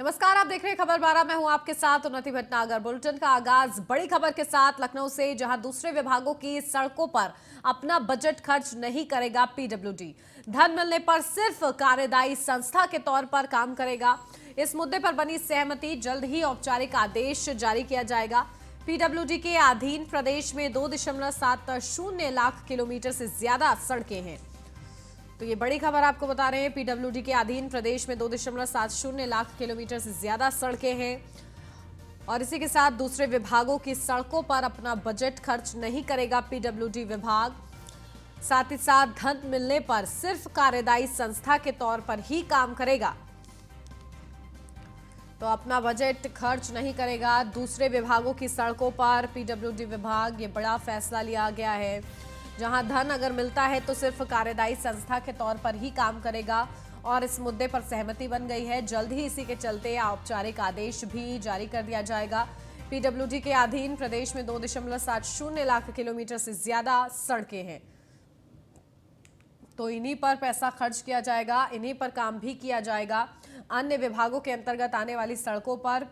नमस्कार, आप देख रहे हैं खबर 12। मैं हूं आपके साथ उन्नति भटनागर। बुलेटिन का आगाज बड़ी खबर के साथ लखनऊ से, जहां दूसरे विभागों की सड़कों पर अपना बजट खर्च नहीं करेगा पीडब्ल्यूडी। धन मिलने पर सिर्फ कार्यदायी संस्था के तौर पर काम करेगा। इस मुद्दे पर बनी सहमति, जल्द ही औपचारिक आदेश जारी किया जाएगा। पीडब्ल्यूडी के अधीन प्रदेश में 2.70 लाख किलोमीटर से ज्यादा सड़कें हैं। तो ये बड़ी खबर आपको बता रहे हैं। पीडब्ल्यूडी के अधीन प्रदेश में 2.70 लाख किलोमीटर से ज्यादा सड़कें हैं और इसी के साथ दूसरे विभागों की सड़कों पर अपना बजट खर्च नहीं करेगा पीडब्ल्यूडी विभाग। साथ ही साथ धन मिलने पर सिर्फ कार्यदायी संस्था के तौर पर ही काम करेगा। तो अपना बजट खर्च नहीं करेगा दूसरे विभागों की सड़कों पर पीडब्ल्यूडी विभाग। ये बड़ा फैसला लिया गया है। जहां धन अगर मिलता है तो सिर्फ कार्यदायी संस्था के तौर पर ही काम करेगा और इस मुद्दे पर सहमति बन गई है। जल्द ही इसी के चलते औपचारिक आदेश भी जारी कर दिया जाएगा। पीडब्ल्यूडी के अधीन प्रदेश में 2.70 लाख किलोमीटर से ज्यादा सड़कें हैं, तो इन्हीं पर पैसा खर्च किया जाएगा, इन्हीं पर काम भी किया जाएगा। अन्य विभागों के अंतर्गत आने वाली सड़कों पर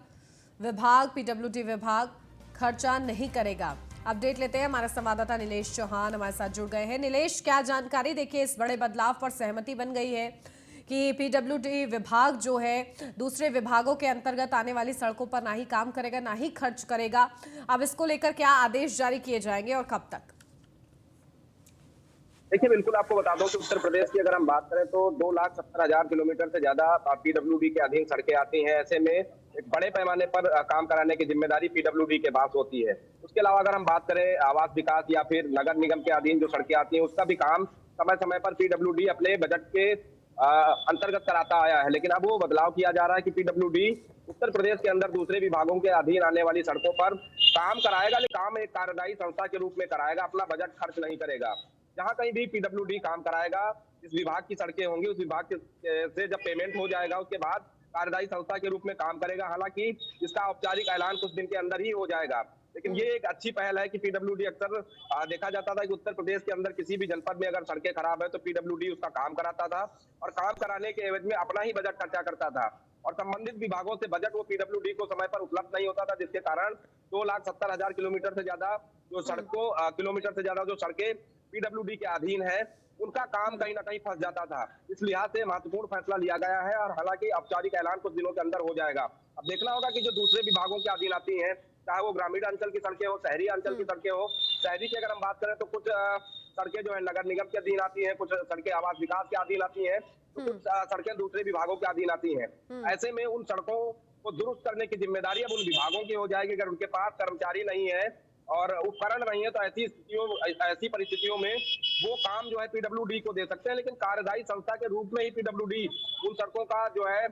पीडब्ल्यूडी विभाग खर्चा नहीं करेगा। अपडेट लेते हैं, हमारे संवाददाता नीलेश चौहान हमारे साथ जुड़ गए हैं। नीलेश, क्या जानकारी? देखिए, इस बड़े बदलाव पर सहमति बन गई है कि पीडब्ल्यूडी विभाग जो है दूसरे विभागों के अंतर्गत आने वाली सड़कों पर ना ही काम करेगा, ना ही खर्च करेगा। अब इसको लेकर क्या आदेश जारी किए जाएंगे और कब तक? देखिए, बिल्कुल आपको बता दूं कि उत्तर प्रदेश की अगर हम बात करें तो 2,70,000 किलोमीटर से ज्यादा पीडब्ल्यूडी के अधीन सड़कें आती हैं। ऐसे में एक बड़े पैमाने पर काम कराने की जिम्मेदारी पीडब्ल्यूडी के पास होती है। उसके अलावा अगर हम बात करें आवास विकास या फिर नगर निगम के अधीन जो सड़कें आती हैं, उसका भी काम समय समय पर पीडब्ल्यूडी अपने बजट के अंतर्गत कराता आया है। लेकिन अब वो बदलाव किया जा रहा है कि पीडब्ल्यूडी उत्तर प्रदेश के अंदर दूसरे विभागों के अधीन आने वाली सड़कों पर काम कराएगा, लेकिन काम एक कार्यदायी संस्था के रूप में कराएगा, अपना बजट खर्च नहीं करेगा। जहां कहीं भी पीडब्ल्यूडी काम कराएगा, इस विभाग की सड़कें होंगी, उस विभाग से जब पेमेंट हो जाएगा उसके बाद कार्यदायी संस्था के रूप में काम करेगा। हालांकि इसका औपचारिक ऐलान कुछ दिन के अंदर ही हो जाएगा, लेकिन ये एक अच्छी पहल है कि पीडब्ल्यूडी अक्सर देखा जाता था कि उत्तर प्रदेश के अंदर किसी भी जनपद में अगर सड़कें खराब है तो पीडब्ल्यूडी उसका काम कराता था और काम कराने के एवज में अपना ही बजट खर्चा करता था और संबंधित विभागों से बजट वो पीडब्ल्यूडी को समय पर उपलब्ध नहीं होता था, जिसके कारण 2,70,000 किलोमीटर से ज्यादा जो किलोमीटर से ज्यादा जो सड़कें पीडब्ल्यूडी के अधीन है, उनका काम कहीं ना कहीं फंस जाता था। इस लिहाज से महत्वपूर्ण फैसला लिया गया है और हालांकि औपचारिक ऐलान कुछ दिनों के अंदर हो जाएगा। अब देखना होगा कि जो दूसरे विभागों के अधीन आती हैं, चाहे वो ग्रामीण अंचल की सड़कें हो, शहरी अंचल की सड़कें हो। शहरी की अगर हम बात करें तो कुछ सड़कें जो है नगर निगम के अधीन आती हैं, कुछ सड़कें आवास विकास के अधीन आती हैं, तो कुछ सड़कें दूसरे विभागों के अधीन आती हैं। ऐसे में उन सड़कों को दुरुस्त करने की जिम्मेदारी अब उन विभागों की हो जाएगी। अगर उनके पास कर्मचारी नहीं है और उपकरण नहीं है तो ऐसी परिस्थितियों में वो काम जो है पीडब्ल्यूडी को दे सकते हैं, लेकिन कार्यदायी संस्था के रूप में ही पीडब्ल्यूडी उन सड़कों का जो है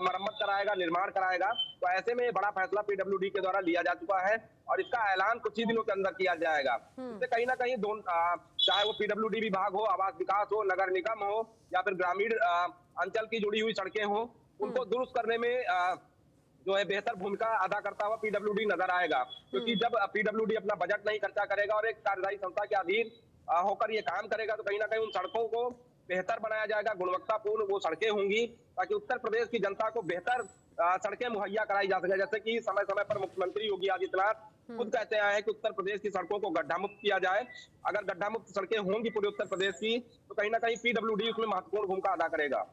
मरम्मत कराएगा, निर्माण कराएगा। तो ऐसे में बड़ा फैसला पीडब्ल्यूडी के द्वारा लिया जा चुका है और इसका ऐलान कुछ ही दिनों के अंदर किया जाएगा। इससे कहीं ना कहीं चाहे वो पीडब्ल्यूडी विभाग हो, आवास विकास हो, नगर निगम हो या फिर ग्रामीण अंचल की जुड़ी हुई सड़कें हो, उनको दुरुस्त करने में जो है बेहतर भूमिका अदा करता हुआ पीडब्ल्यूडी नजर आएगा। क्योंकि जब पीडब्ल्यूडी अपना बजट नहीं खर्चा करेगा और एक कार्यदायी संस्था के अधीन होकर ये काम करेगा तो कहीं ना कहीं उन सड़कों को बेहतर बनाया जाएगा, गुणवत्तापूर्ण वो सड़कें होंगी ताकि उत्तर प्रदेश की जनता को बेहतर सड़कें मुहैया कराई जा सके। जैसे कि समय समय पर मुख्यमंत्री योगी आदित्यनाथ खुद कहते आए हैं कि उत्तर प्रदेश की सड़कों को गड्ढा मुक्त किया जाए। अगर गड्ढा मुक्त सड़कें होंगी पूरे उत्तर प्रदेश की तो कहीं ना कहीं पीडब्ल्यूडी उसमें महत्वपूर्ण भूमिका अदा करेगा।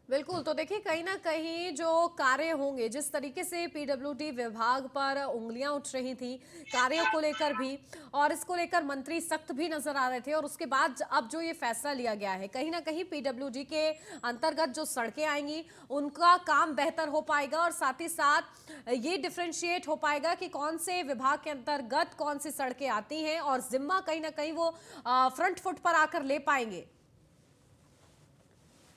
बिल्कुल, तो देखिए, कहीं ना कहीं जो कार्य होंगे, जिस तरीके से पीडब्ल्यूडी विभाग पर उंगलियां उठ रही थी कार्यों को लेकर भी, और इसको लेकर मंत्री सख्त भी नजर आ रहे थे, और उसके बाद अब जो ये फैसला लिया गया है, कहीं ना कहीं पीडब्ल्यूडी के अंतर्गत जो सड़कें आएंगी उनका काम बेहतर हो पाएगा और साथ ही साथ ये डिफ्रेंशिएट हो पाएगा कि कौन से विभाग के अंतर्गत कौन सी सड़कें आती हैं और जिम्मा कहीं ना कहीं वो फ्रंट फुट पर आकर ले पाएंगे।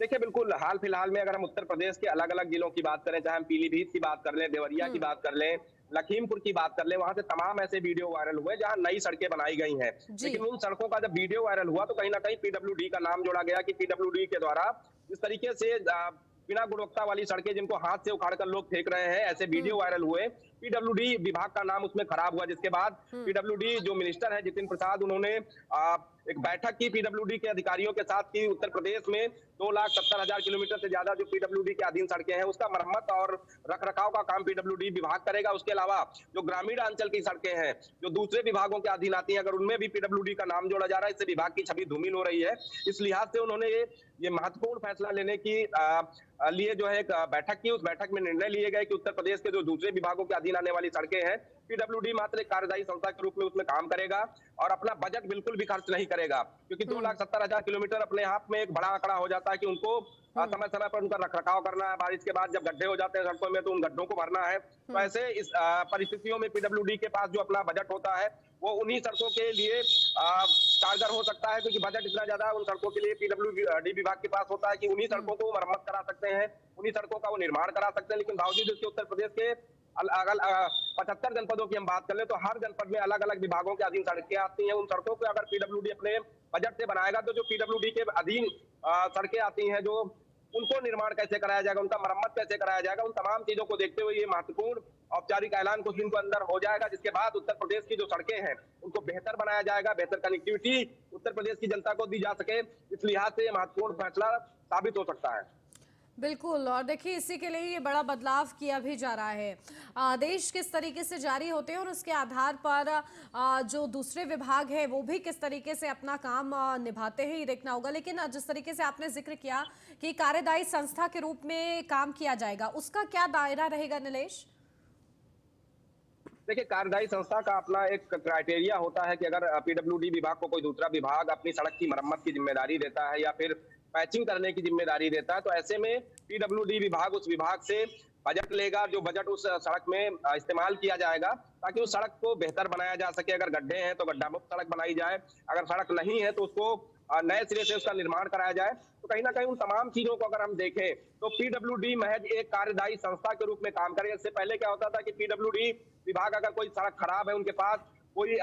देखिए, बिल्कुल हाल फिलहाल में अगर हम उत्तर प्रदेश के अलग अलग जिलों की बात करें, चाहे हम पीलीभीत की बात कर लें, देवरिया की बात कर लें, लखीमपुर की बात कर लें, वहां से तमाम ऐसे वीडियो वायरल हुए जहां नई सड़कें बनाई गई हैं। लेकिन उन सड़कों का जब वीडियो वायरल हुआ तो कहीं ना कहीं पीडब्ल्यूडी का नाम जोड़ा गया कि पीडब्ल्यूडी के द्वारा इस तरीके से बिना गुणवत्ता वाली सड़कें जिनको हाथ से उखाड़ कर लोग फेंक रहे हैं, ऐसे वीडियो वायरल हुए। पीडब्ल्यूडी विभाग का नाम उसमें खराब हुआ, जिसके बाद पीडब्ल्यूडी जो मिनिस्टर है जितिन प्रसाद, उन्होंने एक बैठक की पीडब्ल्यूडी के अधिकारियों के साथ की। उत्तर प्रदेश में 2,70,000 किलोमीटर से ज्यादा जो पीडब्ल्यूडी के अधीन सड़कें हैं उसका मरम्मत और रखरखाव का काम पीडब्ल्यूडी विभाग करेगा। उसके अलावा जो ग्रामीण अंचल की सड़कें हैं जो दूसरे विभागों के अधीन आती हैं, अगर उनमें भी पीडब्ल्यूडी का नाम जोड़ा जा रहा है, इससे विभाग की छवि धूमिल हो रही है। इस लिहाज से उन्होंने ये महत्वपूर्ण फैसला लेने की लिए जो है एक बैठक की। उस बैठक में निर्णय लिए गए कि उत्तर प्रदेश के जो दूसरे विभागों के अधीन आने वाली सड़कें हैं, पीडब्ल्यूडी मात्र एक कार्यदायी संस्था के रूप में उसमें काम करेगा और अपना बजट बिल्कुल भी खर्च नहीं करेगा, क्योंकि 2,70,000 किलोमीटर अपने आप में एक बड़ा आंकड़ा हो जाता है कि उनको समय समय पर उनका रखरखाव करना है। बारिश के बाद जब गड्ढे हो जाते हैं सड़कों में तो उन गड्ढों को भरना है। तो ऐसे इस परिस्थितियों में पीडब्ल्यूडी के पास जो अपना बजट होता है वो उन्हीं सड़कों के लिए कारगर हो सकता है, क्योंकि बजट इतना ज्यादा उन सड़कों के लिए पीडब्ल्यूडी विभाग के पास होता है कि उन्हीं सड़कों को मरम्मत करा सकते हैं, उन्हीं सड़कों का वो निर्माण करा सकते हैं। लेकिन बावजूद इसके उत्तर प्रदेश के 75 जनपदों की हम बात कर ले तो हर जनपद में अलग अलग विभागों के अधीन सड़कें आती हैं। उन सड़कों को अगर पीडब्ल्यूडी अपने बजट से बनाएगा तो जो पीडब्ल्यूडी के अधीन सड़कें आती हैं जो उनको निर्माण कैसे कराया जाएगा, उनका मरम्मत कैसे कराया जाएगा, उन तमाम चीजों को देखते हुए ये महत्वपूर्ण औपचारिक ऐलान कुछ दिन को अंदर हो जाएगा, जिसके बाद उत्तर प्रदेश की जो सड़कें हैं उनको बेहतर बनाया जाएगा, बेहतर कनेक्टिविटी उत्तर प्रदेश की जनता को दी जा सके। इस लिहाज से ये महत्वपूर्ण फैसला साबित हो सकता है। बिल्कुल, और देखिए इसी के लिए ये बड़ा बदलाव किया भी जा रहा है। आदेश किस तरीके से जारी होते हैं और उसके आधार पर जो दूसरे विभाग है वो भी किस तरीके से अपना काम निभाते हैं ये देखना होगा। लेकिन जिस तरीके से आपने जिक्र किया कि कार्यदायी संस्था के रूप में काम किया जाएगा, उसका क्या दायरा रहेगा नीलेश? देखिए, कार्यदायी संस्था का अपना एक क्राइटेरिया होता है कि अगर पीडब्ल्यूडी विभाग को कोई दूसरा विभाग अपनी सड़क की मरम्मत की जिम्मेदारी देता है या फिर पैचिंग करने की जिम्मेदारी देता है, तो ऐसे में पीडब्ल्यूडी विभाग उस विभाग से बजट लेगा, जो बजट उस सड़क में इस्तेमाल किया जाएगा ताकि उस सड़क को बेहतर बनाया जा सके। अगर गड्ढे हैं तो गड्ढा मुक्त सड़क बनाई जाए, अगर सड़क नहीं है तो उसको नए सिरे से उसका निर्माण कराया जाए। तो कहीं ना कहीं उन तमाम चीजों को अगर हम देखें तो पीडब्ल्यूडी महज एक कार्यदायी संस्था के रूप में काम करेगा। इससे पहले क्या होता था कि पीडब्ल्यूडी विभाग अगर कोई सड़क खराब है, उनके पास कोई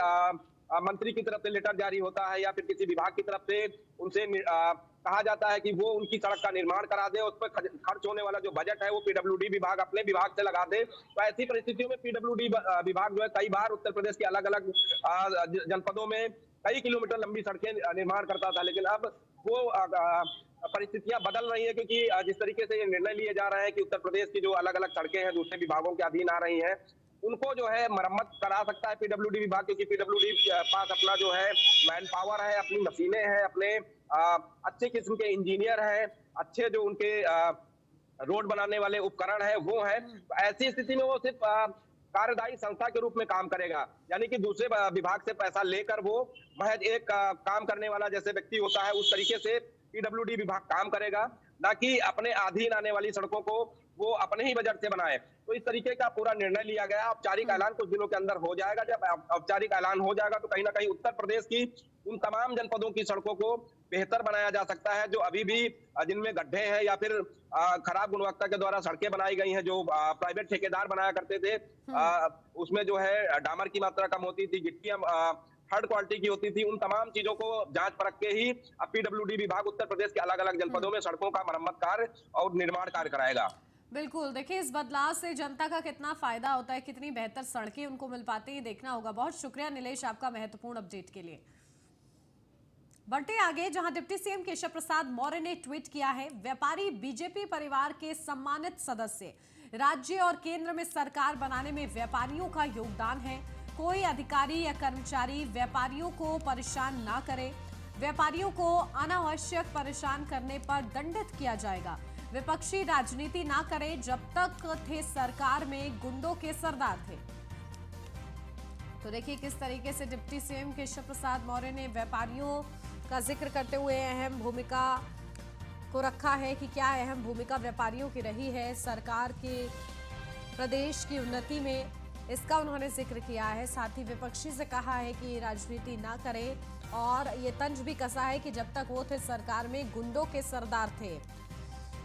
मंत्री की तरफ से लेटर जारी होता है या फिर किसी विभाग की तरफ से उनसे कहा जाता है कि वो उनकी सड़क का निर्माण करा दे, उस पर खर्च होने वाला जो बजट है वो पीडब्ल्यूडी विभाग अपने विभाग से लगा दे। तो ऐसी परिस्थितियों में पीडब्ल्यूडी विभाग जो है कई बार उत्तर प्रदेश के अलग अलग जनपदों में कई किलोमीटर लंबी सड़कें निर्माण करता था। लेकिन अब वो परिस्थितियां बदल रही है, क्योंकि जिस तरीके से ये निर्णय लिए जा रहे हैं कि उत्तर प्रदेश की जो अलग अलग सड़कें हैं दूसरे विभागों के अधीन आ रही हैं, उनको जो है मरम्मत करा सकता है पीडब्ल्यूडी विभाग, क्योंकि पीडब्ल्यूडी पास अपना जो है मैन पावर है, अपनी मशीनें हैं, अपने अच्छे किस्म के इंजीनियर हैं, अच्छे जो उनके रोड बनाने वाले उपकरण है वो है। तो ऐसी स्थिति में वो सिर्फ कार्यदायी संस्था के रूप में काम करेगा, यानी कि दूसरे विभाग से पैसा लेकर वो महज एक काम करने वाला जैसे व्यक्ति होता है उस तरीके से पीडब्ल्यूडी विभाग काम करेगा, ना कि अपने अधीन आने वाली सड़कों को वो अपने ही बजट से बनाए। तो इस तरीके का पूरा निर्णय लिया गया। औपचारिक ऐलान कुछ दिनों के अंदर हो जाएगा। जब औपचारिक ऐलान हो जाएगा तो कहीं ना कहीं उत्तर प्रदेश की उन तमाम जनपदों की सड़कों को बेहतर बनाया जा सकता है जो अभी भी जिनमें गड्ढे हैं या फिर खराब गुणवत्ता के द्वारा सड़कें बनाई गई हैं, जो प्राइवेट ठेकेदार बनाया करते थे, उसमें जो है डामर की मात्रा कम होती थी, गिट्टियां थर्ड क्वालिटी की होती थी। उन तमाम चीजों को जांच परख के ही पीडब्ल्यूडी विभाग उत्तर प्रदेश के अलग अलग जनपदों में सड़कों का मरम्मत कार्य और निर्माण कार्य कराएगा। बिल्कुल, देखिए इस बदलाव से जनता का कितना फायदा होता है, कितनी बेहतर सड़कें उनको मिल पाती हैं, देखना होगा। बहुत शुक्रिया नीलेश आपका महत्वपूर्ण अपडेट के लिए। बढ़ते आगे, जहां डिप्टी सीएम केशव प्रसाद मौर्य ने ट्वीट किया है, व्यापारी बीजेपी परिवार के सम्मानित सदस्य, राज्य और केंद्र में सरकार बनाने में व्यापारियों का योगदान है। कोई अधिकारी या कर्मचारी व्यापारियों को परेशान ना करे। व्यापारियों को अनावश्यक परेशान करने पर दंडित किया जाएगा। विपक्षी राजनीति ना करे, जब तक थे सरकार में गुंडों के सरदार थे। तो देखिए किस तरीके से डिप्टी सीएम केशव प्रसाद मौर्य ने व्यापारियों का जिक्र करते हुए अहम भूमिका को रखा है कि क्या अहम भूमिका व्यापारियों की रही है सरकार के प्रदेश की उन्नति में, इसका उन्होंने जिक्र किया है। साथ ही विपक्षी से कहा है कि राजनीति ना करे और ये तंज भी कसा है कि जब तक वो थे सरकार में गुंडों के सरदार थे।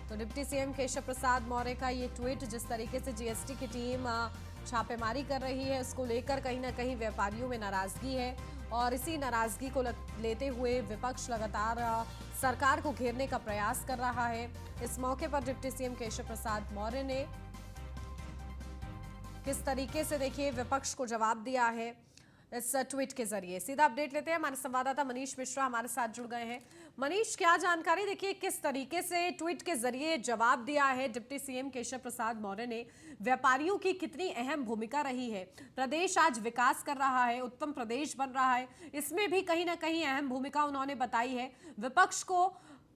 तो डिप्टी सीएम केशव प्रसाद मौर्य का ये ट्वीट, जिस तरीके से जीएसटी की टीम छापेमारी कर रही है, इसको लेकर कहीं ना कहीं व्यापारियों में नाराजगी है और इसी नाराजगी को लेते हुए विपक्ष लगातार सरकार को घेरने का प्रयास कर रहा है। इस मौके पर डिप्टी सीएम केशव प्रसाद मौर्य ने किस तरीके से देखिए विपक्ष को जवाब दिया है इस ट्वीट के जरिए। सीधा अपडेट लेते हैं, हमारे संवाददाता मनीष मिश्रा हमारे साथ जुड़ गए हैं। मनीष, क्या जानकारी, देखिए किस तरीके से ट्वीट के जरिए जवाब दिया है डिप्टी सीएम केशव प्रसाद मौर्य ने। व्यापारियों की कितनी अहम भूमिका रही है, प्रदेश आज विकास कर रहा है, उत्तम प्रदेश बन रहा है, इसमें भी कहीं ना कहीं अहम भूमिका उन्होंने बताई है। विपक्ष को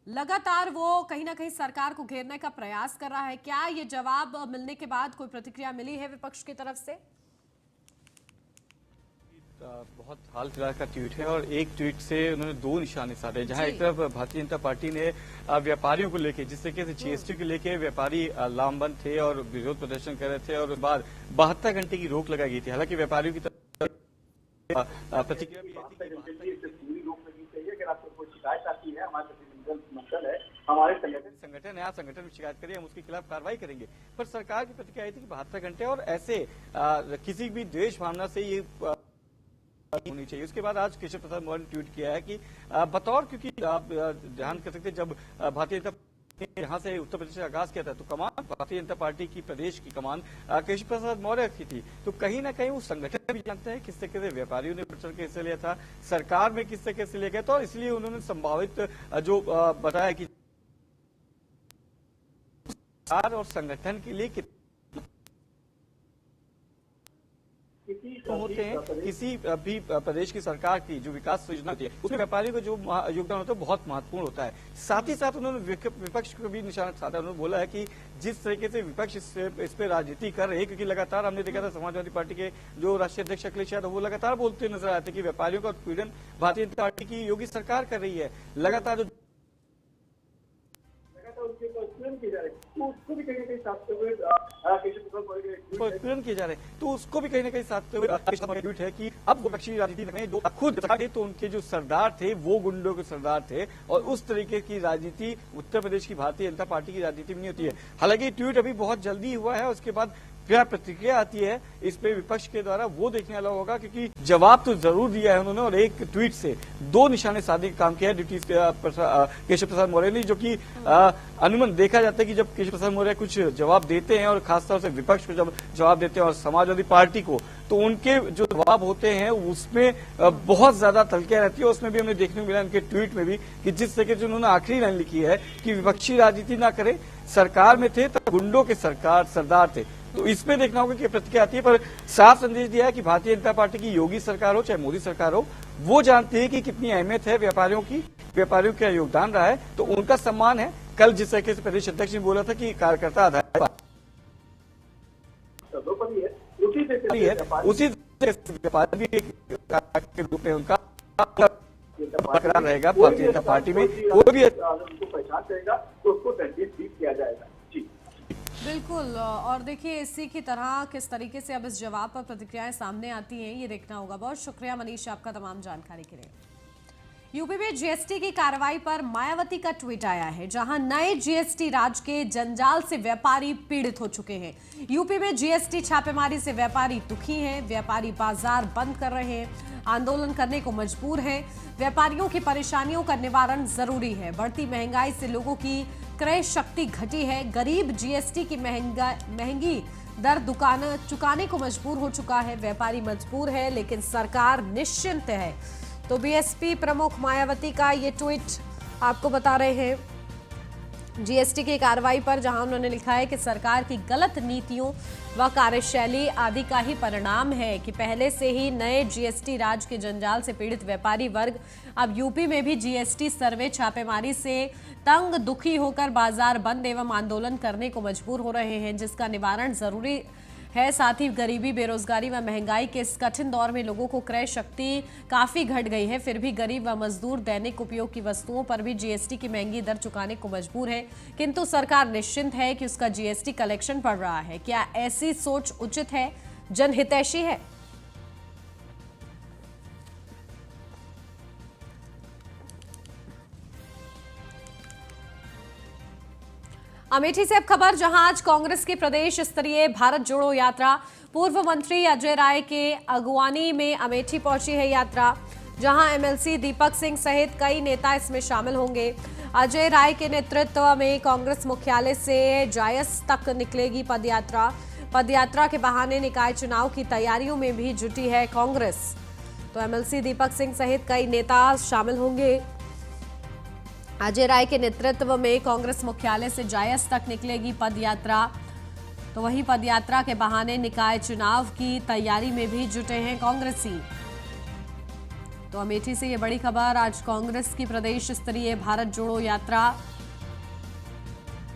लगातार वो कहीं ना कहीं सरकार को घेरने का प्रयास कर रहा है। क्या ये जवाब मिलने के बाद कोई प्रतिक्रिया मिली है विपक्ष की तरफ से? बहुत हाल फिलहाल का ट्वीट है और एक ट्वीट से उन्होंने दो निशाने साधे, जहां एक तरफ भारतीय जनता पार्टी ने व्यापारियों को लेकर, जिस तरीके से जीएसटी को लेकर व्यापारी लामबंद थे और विरोध प्रदर्शन कर रहे थे और उसके बाद 72 घंटे की रोक लगाई गई थी। हालांकि व्यापारियों की तरफ प्रतिक्रिया भी पूरी रोक लगी चाहिए। अगर आपको कोई शिकायत आती है, हमारे प्रतिनिधिमंडल है, हमारे संगठन है, आप संगठन में शिकायत करिए, हम उसके खिलाफ कार्रवाई करेंगे। पर सरकार की प्रतिक्रिया आई थी कि 72 घंटे और ऐसे किसी भी द्वेष भावना से ये होनी चाहिए। उसके बाद आज केशव प्रसाद मौर्य ने ट्वीट किया है कि बतौर, क्योंकि आप ध्यान कर सकते हैं जब भारतीय जनता पार्टी यहाँ से उत्तर प्रदेश का आगाज किया था तो कमान भारतीय जनता पार्टी की प्रदेश की कमान केशव प्रसाद मौर्य की थी। तो कहीं ना कहीं वो संगठन भी जानते हैं किस तरीके से व्यापारियों ने बढ़ चढ़ के हिस्सा लिया था, सरकार में किस तरीके से लिया गया था, और इसलिए उन्होंने संभावित जो बताया कि सरकार और संगठन के लिए होते हैं, किसी भी प्रदेश की सरकार की जो विकास योजना होती है उसमें व्यापारियों का जो योगदान होता है बहुत महत्वपूर्ण होता है। साथ ही साथ उन्होंने विपक्ष को भी निशाना साधा। उन्होंने बोला है कि जिस तरीके से विपक्ष इस पे राजनीति कर रहे हैं, क्योंकि लगातार हमने देखा था समाजवादी पार्टी के जो राष्ट्रीय अध्यक्ष अखिलेश यादव वो लगातार बोलते नजर आते कि व्यापारियों का उत्पीड़न भारतीय जनता पार्टी की योगी सरकार कर रही है। लगातार उत्पीड़न किए जा रहे हैं, तो उसको भी कहीं ना कहीं साधते हुए उत्पीड़न किए जा रहे हैं, तो उसको भी कहीं ना कहीं साधते हुए ट्वीट है कि अब विपक्षी राजनीति में जो खुद थे तो उनके जो सरदार थे वो गुंडों के सरदार थे, और उस तरीके की राजनीति उत्तर प्रदेश की भारतीय जनता पार्टी की राजनीति में नहीं होती है। हालांकि ट्वीट अभी बहुत जल्दी हुआ है, उसके बाद क्या प्रतिक्रिया आती है इस पे विपक्ष के द्वारा वो देखने वाला होगा, क्योंकि जवाब तो जरूर दिया है उन्होंने और एक ट्वीट से दो निशाने साधने का काम किया है डिप्टी केशव प्रसाद मौर्य ने। जो कि अनुमान देखा जाता है कि जब केशव प्रसाद मौर्य कुछ जवाब देते हैं और खासतौर से विपक्ष को जब जवाब देते हैं और समाजवादी पार्टी को, तो उनके जो जवाब होते हैं उसमें बहुत ज्यादा तलकियां रहती है। उसमें भी हमें देखने को मिला उनके ट्वीट में भी कि जिस तरीके से उन्होंने आखिरी लाइन लिखी है कि विपक्षी राजनीति ना करें, सरकार में थे तो गुंडों के सरदार थे। तो इसमें देखना होगा कि प्रतिक्रिया आती है, पर साफ संदेश दिया है कि भारतीय जनता पार्टी की योगी सरकार हो चाहे मोदी सरकार हो, वो जानती है कि कितनी अहमियत है व्यापारियों की, व्यापारियों का योगदान रहा है, तो उनका सम्मान है। कल जिस तरीके से प्रदेश अध्यक्ष ने बोला था कि कार्यकर्ता आधार है, उसी व्यापारी भी के रूप में उनका बरकरार रहेगा भारतीय जनता पार्टी में। कोई भी पहचान करेगा तो उसको तहजीब किया जाएगा। बिल्कुल, और देखिए इसी की तरह किस तरीके से अब इस जवाब पर प्रतिक्रियाएं सामने आती हैं ये देखना होगा। बहुत शुक्रिया मनीष आपका तमाम जानकारी के लिए। यूपी में जीएसटी की कार्रवाई पर मायावती का ट्वीट आया है, जहां नए जीएसटी राज के जंजाल से व्यापारी पीड़ित हो चुके हैं। यूपी में जीएसटी छापेमारी से व्यापारी दुखी हैं, व्यापारी बाजार बंद कर रहे हैं, आंदोलन करने को मजबूर हैं। व्यापारियों की परेशानियों का निवारण जरूरी है। बढ़ती महंगाई से लोगों की क्रय शक्ति घटी है। गरीब जीएसटी की महंगी दर दुकान चुकाने को मजबूर हो चुका है। व्यापारी मजबूर है लेकिन सरकार निश्चिंत है। तो बीएसपी प्रमुख मायावती का ये ट्वीट आपको बता रहे हैं जीएसटी की कार्रवाई पर, जहां उन्होंने लिखा है कि सरकार की गलत नीतियों व कार्यशैली आदि का ही परिणाम है कि पहले से ही नए जीएसटी राज के जंजाल से पीड़ित व्यापारी वर्ग अब यूपी में भी जीएसटी सर्वे छापेमारी से तंग दुखी होकर बाजार बंद एवं आंदोलन करने को मजबूर हो रहे हैं, जिसका निवारण जरूरी है। साथ ही गरीबी, बेरोजगारी व महंगाई के इस कठिन दौर में लोगों को क्रय शक्ति काफी घट गई है, फिर भी गरीब व मजदूर दैनिक उपयोग की वस्तुओं पर भी जीएसटी की महंगी दर चुकाने को मजबूर है, किंतु सरकार निश्चिंत है कि उसका जीएसटी कलेक्शन बढ़ रहा है। क्या ऐसी सोच उचित है, जनहितैषी है? अमेठी से अब खबर, जहां आज कांग्रेस की प्रदेश स्तरीय भारत जोड़ो यात्रा पूर्व मंत्री अजय राय के अगुवानी में अमेठी पहुंची है यात्रा, जहां एमएलसी दीपक सिंह सहित कई नेता इसमें शामिल होंगे। अजय राय के नेतृत्व में कांग्रेस मुख्यालय से जायस तक निकलेगी पदयात्रा। पदयात्रा के बहाने निकाय चुनाव की तैयारियों में भी जुटी है कांग्रेस। तो एमएलसी दीपक सिंह सहित कई नेता शामिल होंगे। अजय राय के नेतृत्व में कांग्रेस मुख्यालय से जायस तक निकलेगी पदयात्रा। तो वहीं पदयात्रा के बहाने निकाय चुनाव की तैयारी में भी जुटे हैं कांग्रेसी। तो अमेठी से ये बड़ी खबर, आज कांग्रेस की प्रदेश स्तरीय भारत जोड़ो यात्रा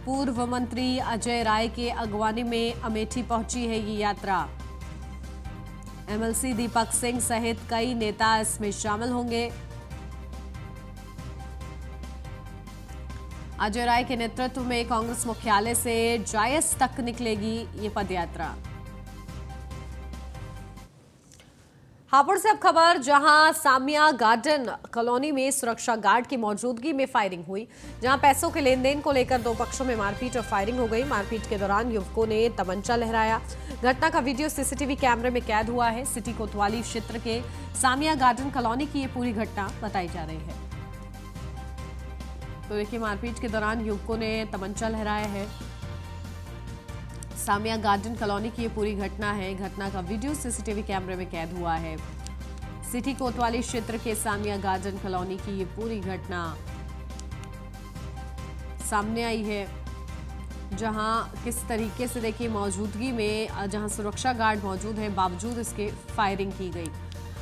पूर्व मंत्री अजय राय के अगवानी में अमेठी पहुंची है ये यात्रा। एमएलसी दीपक सिंह सहित कई नेता इसमें शामिल होंगे। अजय राय के नेतृत्व में कांग्रेस मुख्यालय से जायस तक निकलेगी ये पदयात्रा। हापुड़ से अब खबर, जहां सामिया गार्डन कॉलोनी में सुरक्षा गार्ड की मौजूदगी में फायरिंग हुई, जहां पैसों के लेन देन को लेकर दो पक्षों में मारपीट और फायरिंग हो गई। मारपीट के दौरान युवकों ने तमंचा लहराया। घटना का वीडियो सीसीटीवी कैमरे में कैद हुआ है। सिटी कोतवाली क्षेत्र के सामिया गार्डन कॉलोनी की ये पूरी घटना बताई जा रही है। तो देखिए, मारपीट के दौरान युवकों ने तमंचा लहराया है। सामिया गार्डन कॉलोनी की ये पूरी घटना है। घटना का वीडियो सीसीटीवी कैमरे में कैद हुआ है। सिटी कोतवाली क्षेत्र के सामिया गार्डन कॉलोनी की ये पूरी घटना सामने आई है, जहां किस तरीके से देखिए मौजूदगी में जहां सुरक्षा गार्ड मौजूद है बावजूद इसके फायरिंग की गई।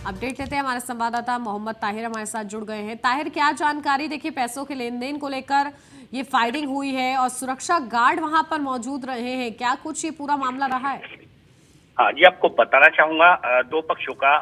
अपडेट लेते हैं, हमारे संवाददाता मोहम्मद ताहिर हमारे साथ जुड़ गए हैं। ताहिर, क्या जानकारी? देखिए, पैसों के लेन देन को लेकर ये फायरिंग हुई है और सुरक्षा गार्ड वहां पर मौजूद रहे हैं, क्या कुछ ये पूरा मामला रहा है? हाँ जी, आपको बताना चाहूंगा, दो पक्षों का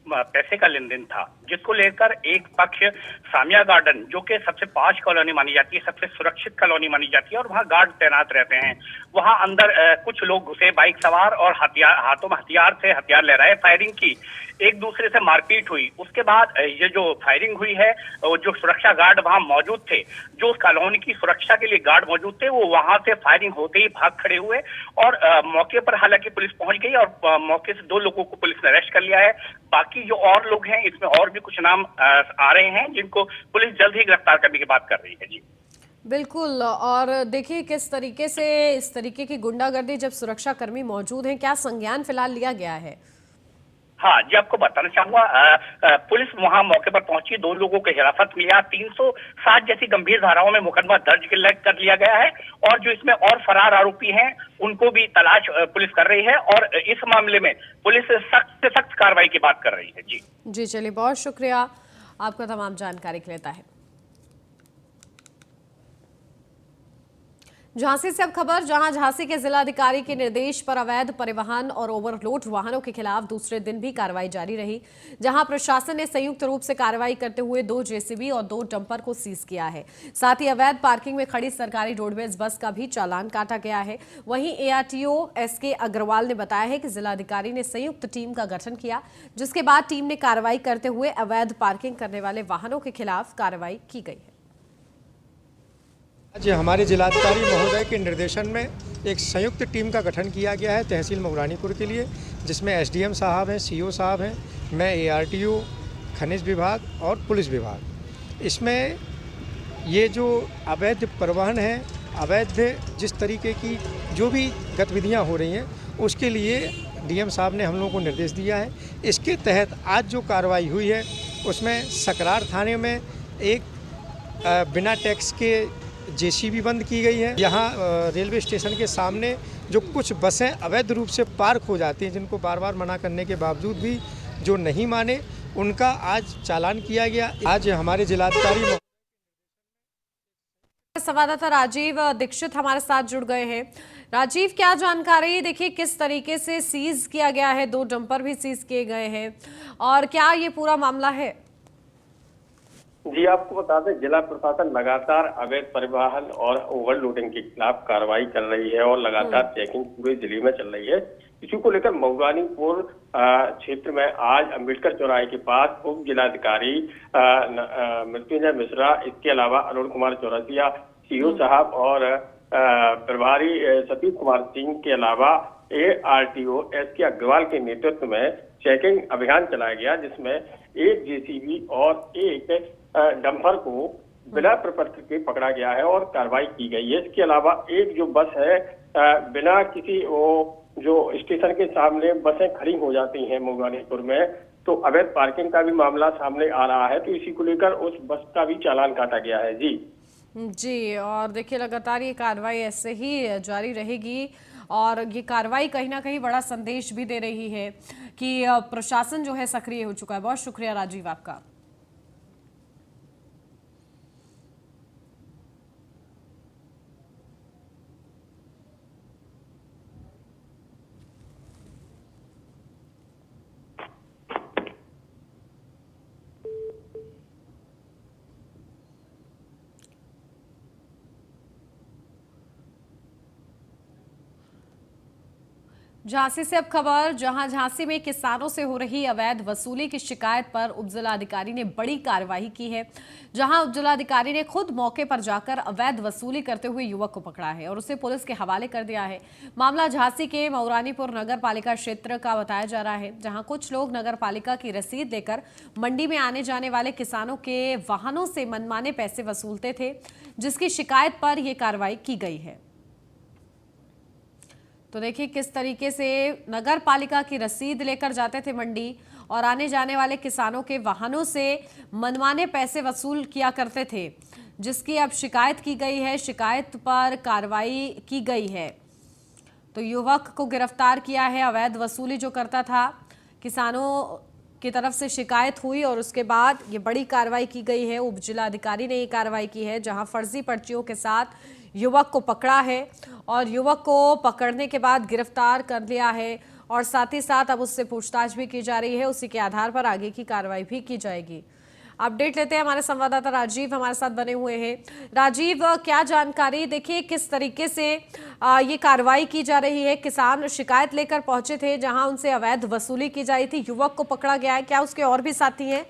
पैसे का लेन देन था, जिसको लेकर एक पक्ष सामिया गार्डन, जो कि सबसे पॉश कॉलोनी मानी जाती है, सबसे सुरक्षित कॉलोनी मानी जाती है और वहां गार्ड तैनात रहते हैं, वहां अंदर कुछ लोग घुसे बाइक सवार और हाथों में हथियार लहराए, फायरिंग की, एक दूसरे से मारपीट हुई। उसके बाद ये जो फायरिंग हुई है, जो सुरक्षा गार्ड वहां मौजूद थे, जो उस कॉलोनी की सुरक्षा के लिए गार्ड मौजूद थे, वो वहां से फायरिंग होते ही भाग खड़े हुए और मौके पर हालांकि पुलिस पहुंच गई और मौके से 2 लोगों को पुलिस ने अरेस्ट कर लिया है। बाकी जो और लोग हैं, इसमें और भी कुछ नाम आ रहे हैं, जिनको पुलिस जल्द ही गिरफ्तार करने की बात कर रही है। जी बिल्कुल। और देखिए, किस तरीके से इस तरीके की गुंडागर्दी जब सुरक्षा कर्मी मौजूद हैं, क्या संज्ञान फिलहाल लिया गया है? हाँ जी, आपको बताना चाहूंगा, पुलिस वहां मौके पर पहुंची, 2 लोगों को हिरासत में लिया, 307 जैसी गंभीर धाराओं में मुकदमा दर्ज कर लिया गया है और जो इसमें और फरार आरोपी हैं उनको भी तलाश पुलिस कर रही है और इस मामले में पुलिस सख्त से सख्त कार्रवाई की बात कर रही है। जी चलिए, बहुत शुक्रिया आपका तमाम जानकारी के लिए ताहिर। झांसी से अब खबर, जहां झांसी के जिलाधिकारी के निर्देश पर अवैध परिवहन और ओवरलोड वाहनों के खिलाफ दूसरे दिन भी कार्रवाई जारी रही, जहां प्रशासन ने संयुक्त रूप से कार्रवाई करते हुए 2 जेसीबी और 2 डंपर को सीज किया है। साथ ही अवैध पार्किंग में खड़ी सरकारी रोडवेज बस का भी चालान काटा गया है। वहीं एआरटीओ एसके अग्रवाल ने बताया है कि जिलाधिकारी ने संयुक्त टीम का गठन किया, जिसके बाद टीम ने कार्रवाई करते हुए अवैध पार्किंग करने वाले वाहनों के खिलाफ कार्रवाई की गई है। आज हमारे जिलाधिकारी महोदय के निर्देशन में एक संयुक्त टीम का गठन किया गया है तहसील मऊरानीपुर के लिए, जिसमें एसडीएम साहब हैं, सीओ साहब हैं, मैं एआरटीओ, खनिज विभाग और पुलिस विभाग। इसमें ये जो अवैध परिवहन है, अवैध जिस तरीके की जो भी गतिविधियां हो रही हैं, उसके लिए डीएम साहब ने हम लोगों को निर्देश दिया है। इसके तहत आज जो कार्रवाई हुई है उसमें सकरार थाने में एक बिना टैक्स के जेसीबी बंद की गई है। यहाँ रेलवे स्टेशन के सामने जो कुछ बसें अवैध रूप से पार्क हो जाती हैं, जिनको बार बार मना करने के बावजूद भी जो नहीं माने, उनका आज चालान किया गया। आज हमारे जिलाधिकारी संवाददाता राजीव दीक्षित हमारे साथ जुड़ गए हैं। राजीव, क्या जानकारी? देखिए, किस तरीके से सीज किया गया है, 2 डंपर भी सीज किए गए हैं और क्या ये पूरा मामला है? जी, आपको बता दें, जिला प्रशासन लगातार अवैध परिवहन और ओवरलोडिंग के खिलाफ कार्रवाई कर रही है और लगातार चेकिंग पूरे जिले में चल रही है। इसी को लेकर मऊरानीपुर क्षेत्र में आज अम्बेडकर चौराहे के पास उप जिलाधिकारी मृत्युंजय मिश्रा, इसके अलावा अरुण कुमार चौरसिया, सीओ साहब और प्रभारी सतीश कुमार सिंह के अलावा एआरटीओ एसके अग्रवाल के नेतृत्व में चेकिंग अभियान चलाया गया, जिसमें एक जेसीबी और एक डंपर को बिना प्रपत्र के पकड़ा गया है और कार्रवाई की गई है। इसके अलावा एक जो बस है बिना किसी जो स्टेशन के सामने बसें खड़ी हो जाती हैं मुगवानीपुर में, तो अवैध पार्किंग का भी मामला सामने आ रहा है। तो इसी को लेकर उस बस का भी चालान काटा गया है। जी, और देखिए लगातार ये कार्रवाई ऐसे ही जारी रहेगी और ये कार्रवाई कहीं ना कहीं बड़ा संदेश भी दे रही है कि प्रशासन जो है सक्रिय हो चुका है। बहुत शुक्रिया राजीव आपका। झांसी से अब खबर, जहां झांसी में किसानों से हो रही अवैध वसूली की शिकायत पर उपजिलाधिकारी ने बड़ी कार्रवाई की है। जहां उपजिलाधिकारी ने खुद मौके पर जाकर अवैध वसूली करते हुए युवक को पकड़ा है और उसे पुलिस के हवाले कर दिया है। मामला झांसी के मऊरानीपुर नगर पालिका क्षेत्र का बताया जा रहा है, जहां कुछ लोग नगर पालिका की रसीद लेकर मंडी में आने जाने वाले किसानों के वाहनों से मनमाने पैसे वसूलते थे, जिसकी शिकायत पर यह कार्रवाई की गई है। तो देखिए किस तरीके से नगर पालिका की रसीद लेकर जाते थे मंडी और आने जाने वाले किसानों के वाहनों से मनमाने पैसे वसूल किया करते थे, जिसकी अब शिकायत की गई है। शिकायत पर कार्रवाई की गई है। तो युवक को गिरफ्तार किया है। अवैध वसूली जो करता था, किसानों की तरफ से शिकायत हुई और उसके बाद ये बड़ी कार्रवाई की गई है। उप जिलाधिकारी ने ये कार्रवाई की है, जहां फर्जी पर्चियों के साथ युवक को पकड़ा है और युवक को पकड़ने के बाद गिरफ्तार कर लिया है और साथ ही साथ अब उससे पूछताछ भी की जा रही है। उसी के आधार पर आगे की कार्रवाई भी की जाएगी। अपडेट लेते हैं, हमारे संवाददाता राजीव हमारे साथ बने हुए हैं। राजीव, क्या जानकारी, देखिए किस तरीके से ये कार्रवाई की जा रही है। किसान शिकायत लेकर पहुंचे थे जहां उनसे अवैध वसूली की जा रही थी, युवक को पकड़ा गया है, क्या उसके और भी साथी हैं?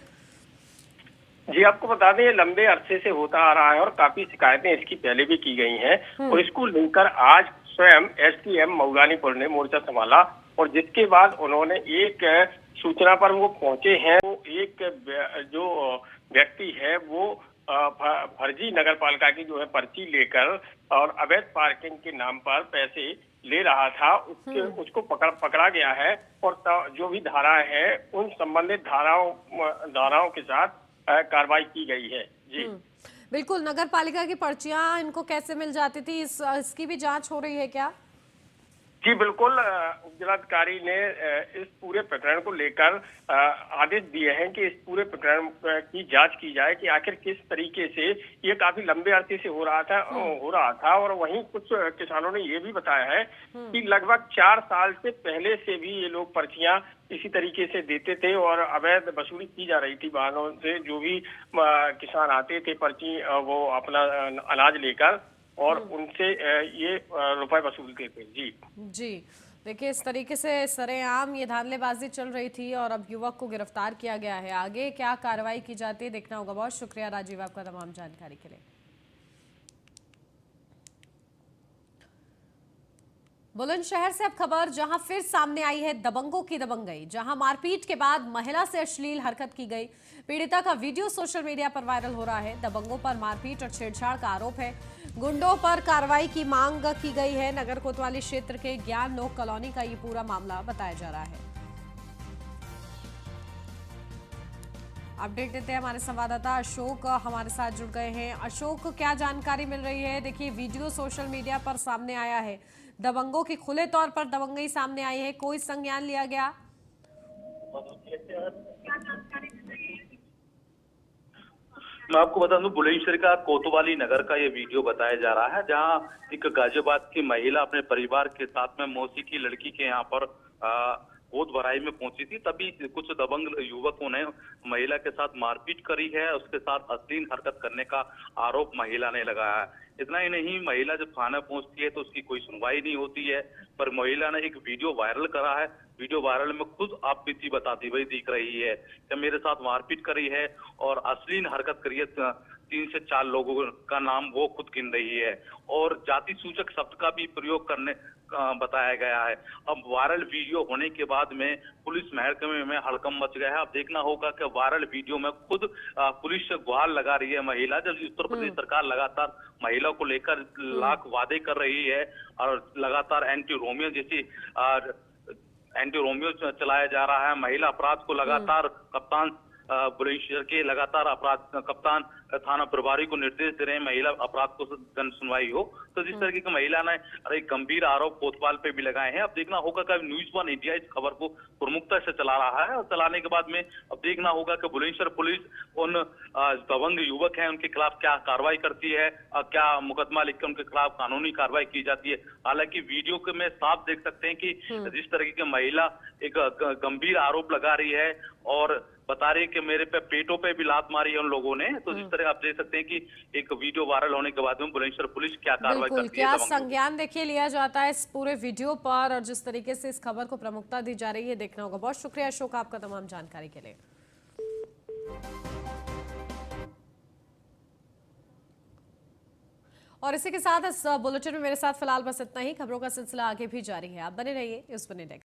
जी, आपको बता दें ये लंबे अरसे से होता आ रहा है और काफी शिकायतें इसकी पहले भी की गई हैं और इसको लेकर आज स्वयं एसडीएम मऊरानीपुर ने मोर्चा संभाला और जिसके बाद उन्होंने एक सूचना पर वो पहुंचे हैं। वो एक जो व्यक्ति है वो फर्जी नगर पालिका की जो है पर्ची लेकर और अवैध पार्किंग के नाम पर पैसे ले रहा था, उसको पकड़ा गया है और जो भी धाराएं हैं उन संबंधित धाराओं के साथ कार्रवाई की गई है। जी बिल्कुल, नगर पालिका की पर्चियां इनको कैसे मिल जाती थी, इसकी भी जांच हो रही है क्या? जी बिल्कुल, उपजिलाधिकारी ने इस पूरे प्रकरण को लेकर आदेश दिए हैं कि इस पूरे प्रकरण की जांच की जाए कि आखिर किस तरीके से ये काफी लंबे अरसे से हो रहा था और वहीं कुछ किसानों ने ये भी बताया है कि लगभग 4 साल से पहले से भी ये लोग पर्चियां इसी तरीके से देते थे और अवैध वसूली की जा रही थी वाहनों से। जो भी किसान आते थे पर्ची वो अपना अनाज लेकर और उनसे ये रुपए वसूलते थे। जी देखिए इस तरीके से सरेआम ये धांधलेबाजी चल रही थी और अब युवक को गिरफ्तार किया गया है। आगे क्या कार्रवाई की जाती है देखना होगा। बहुत शुक्रिया राजीव आपका तमाम जानकारी के लिए। बुलंदशहर से अब खबर, जहां फिर सामने आई है दबंगों की दबंगई। जहां मारपीट के बाद महिला से अश्लील हरकत की गई। पीड़िता का वीडियो सोशल मीडिया पर वायरल हो रहा है। दबंगों पर मारपीट और छेड़छाड़ का आरोप है। गुंडों पर कार्रवाई की मांग की गई है। नगर कोतवाली क्षेत्र के ज्ञान लोक कॉलोनी का ये पूरा मामला बताया जा रहा है। अपडेट देते हैं, हमारे संवाददाता अशोक हमारे साथ जुड़ गए हैं। अशोक, क्या जानकारी मिल रही है? देखिए वीडियो सोशल मीडिया पर सामने आया है, दबंगों की खुले तौर पर दबंगई सामने आई है, कोई संज्ञान लिया गया? मैं आपको बता दूं, बुलंदशहर का कोतवाली नगर का ये वीडियो बताया जा रहा है, जहां एक गाजियाबाद की महिला अपने परिवार के साथ में मौसी की लड़की के यहाँ पर गोद भराई में पहुंची थी। तभी कुछ दबंग युवकों ने महिला के साथ मारपीट करी है, उसके साथ अश्लील हरकत करने का आरोप महिला ने लगाया है। इतना ही नहीं, महिला जब थाना पहुंचती है तो उसकी कोई सुनवाई नहीं होती है, पर महिला ने एक वीडियो वायरल करा है। वीडियो वायरल में खुद आप बीती बताती हुई दिख रही है कि मेरे साथ मारपीट करी है और अश्लील हरकत करी है। 3 से 4 लोगों का नाम वो खुद गिन रही है और जाति सूचक शब्द का भी प्रयोग बताया गया है। अब वायरल वीडियो होने के बाद में पुलिस महकमे में हड़कंप मच गया है। अब देखना होगा कि वायरल वीडियो में खुद पुलिस से गुहार लगा रही है महिला, जब उत्तर प्रदेश सरकार लगातार महिला को लेकर लाख वादे कर रही है और लगातार एंटी रोमियो चलाया जा रहा है। महिला अपराध को लगातार कप्तान बुलंदशहर के लगातार अपराध कप्तान थाना प्रभारी को निर्देश दे रहे हैं महिला अपराध को जन सुनवाई हो। तो जिस तरीके की महिला ने एक गंभीर आरोप कोतवाल पे भी लगाए हैं। अब देखना होगा कि न्यूज़ 1 इंडिया इस खबर को प्रमुखता से चला रहा है और चलाने के बाद में अब देखना होगा कि बुलंदशहर पुलिस उन दबंग युवक हैं उनके खिलाफ क्या कार्रवाई करती है और क्या मुकदमा लिखकर उनके खिलाफ कानूनी कार्रवाई की जाती है। हालांकि वीडियो के में साफ देख सकते हैं कि जिस तरीके की महिला एक गंभीर आरोप लगा रही है और बता रही है कि मेरे पे पेटों पे भी लात मारी है उन लोगों ने। तो जिस तरह आप देख सकते हैं कि एक वीडियो वायरल होने के बाद में बुलंदशहर पुलिस क्या कार्रवाई करती है। क्या संज्ञान देखिए लिया जाता है इस पूरे वीडियो पर, और जिस तरीके से इस खबर को प्रमुखता दी जा रही है देखना होगा। बहुत शुक्रिया अशोक आपका तमाम जानकारी के लिए। और इसी के साथ इस बुलेटिन में मेरे साथ फिलहाल बस इतना ही। खबरों का सिलसिला आगे भी जारी है, आप बने रहिए न्यूज़ 1 इंडिया।